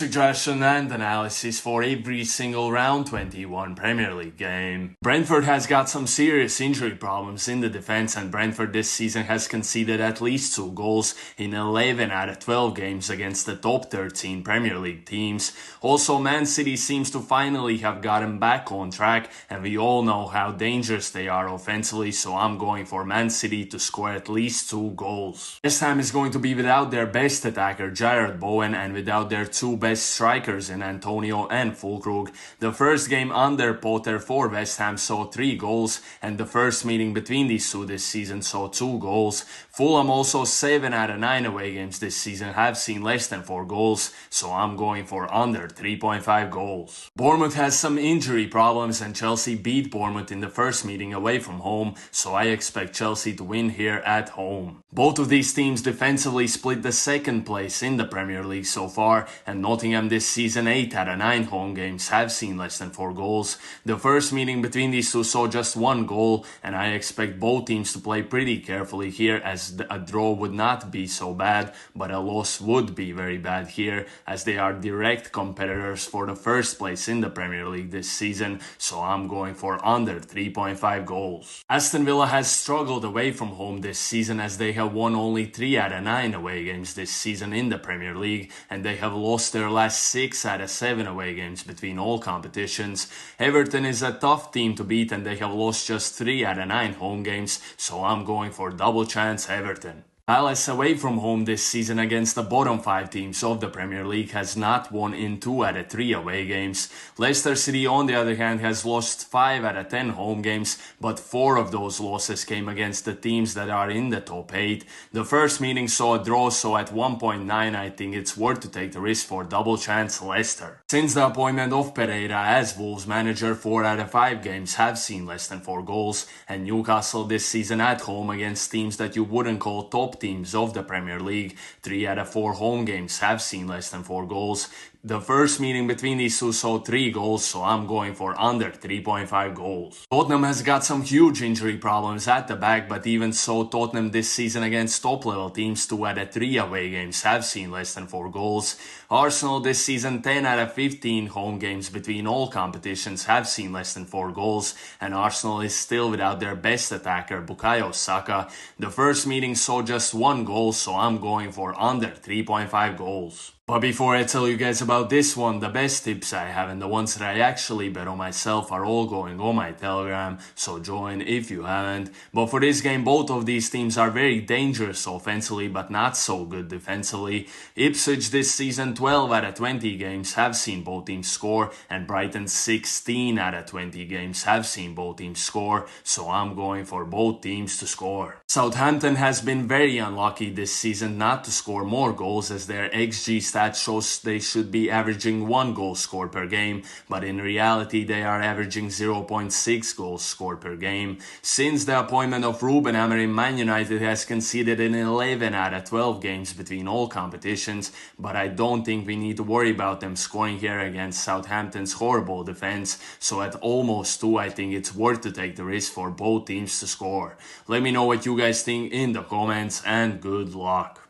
Suggestion and analysis for every single round 21 Premier League game. Brentford has got some serious injury problems in the defense, and Brentford this season has conceded at least 2 goals in 11 out of 12 games against the top 13 Premier League teams. Also, Man City seems to finally have gotten back on track, and we all know how dangerous they are offensively, so I'm going for Man City to score at least 2 goals. West Ham is going to be without their best attacker Jarrod Bowen and without their 2 best strikers in Antonio and Füllkrug. The first game under Potter for West Ham saw 3 goals, and the first meeting between these two this season saw 2 goals. Fulham also 7 out of 9 away games this season have seen less than 4 goals, so I'm going for under 3.5 goals. Bournemouth has some injury problems, and Chelsea beat Bournemouth in the first meeting away from home, so I expect Chelsea to win here at home. Both of these teams defensively split the second place in the Premier League so far, and Nottingham this season 8 out of 9 home games have seen less than 4 goals. The first meeting between these two saw just 1 goal, and I expect both teams to play pretty carefully here, as a draw would not be so bad, but a loss would be very bad here, as they are direct competitors for the first place in the Premier League this season, so I'm going for under 3.5 goals. Aston Villa has struggled away from home this season, as they have won only 3 out of 9 away games this season in the Premier League, and they have lost their last 6 out of 7 away games between all competitions. Everton is a tough team to beat, and they have lost just 3 out of 9 home games, so I'm going for double chance Everton. Palace away from home this season against the bottom 5 teams of the Premier League has not won in 2 out of 3 away games. Leicester City on the other hand has lost 5 out of 10 home games, but 4 of those losses came against the teams that are in the top 8. The first meeting saw a draw, so at 1.9 I think it's worth to take the risk for double chance Leicester. Since the appointment of Pereira as Wolves manager, 4 out of 5 games have seen less than 4 goals, and Newcastle this season at home against teams that you wouldn't call top teams of the Premier League, 3 out of 4 home games have seen less than 4 goals. The first meeting between these two saw 3 goals, so I'm going for under 3.5 goals. Tottenham has got some huge injury problems at the back, but even so, Tottenham this season against top level teams, 2 out of 3 away games have seen less than 4 goals. Arsenal this season 10 out of 15 home games between all competitions have seen less than 4 goals, and Arsenal is still without their best attacker Bukayo Saka. The first meeting saw just 1 goal, so I'm going for under 3.5 goals. But before I tell you guys about this one, the best tips I have and the ones that I actually bet on myself are all going on my Telegram, so join if you haven't. But for this game, both of these teams are very dangerous offensively but not so good defensively. Ipswich this season 12 out of 20 games have seen both teams score, and Brighton 16 out of 20 games have seen both teams score, so I'm going for both teams to score. Southampton has been very unlucky this season not to score more goals, as their XG stat shows they should be averaging 1 goal scored per game, but in reality they are averaging 0.6 goals scored per game. Since the appointment of Ruben Amorim, Man United has conceded in 11 out of 12 games between all competitions, but I don't think we need to worry about them scoring here against Southampton's horrible defense, so at almost 2 I think it's worth to take the risk for both teams to score. Let me know what you guys think in the comments, and good luck.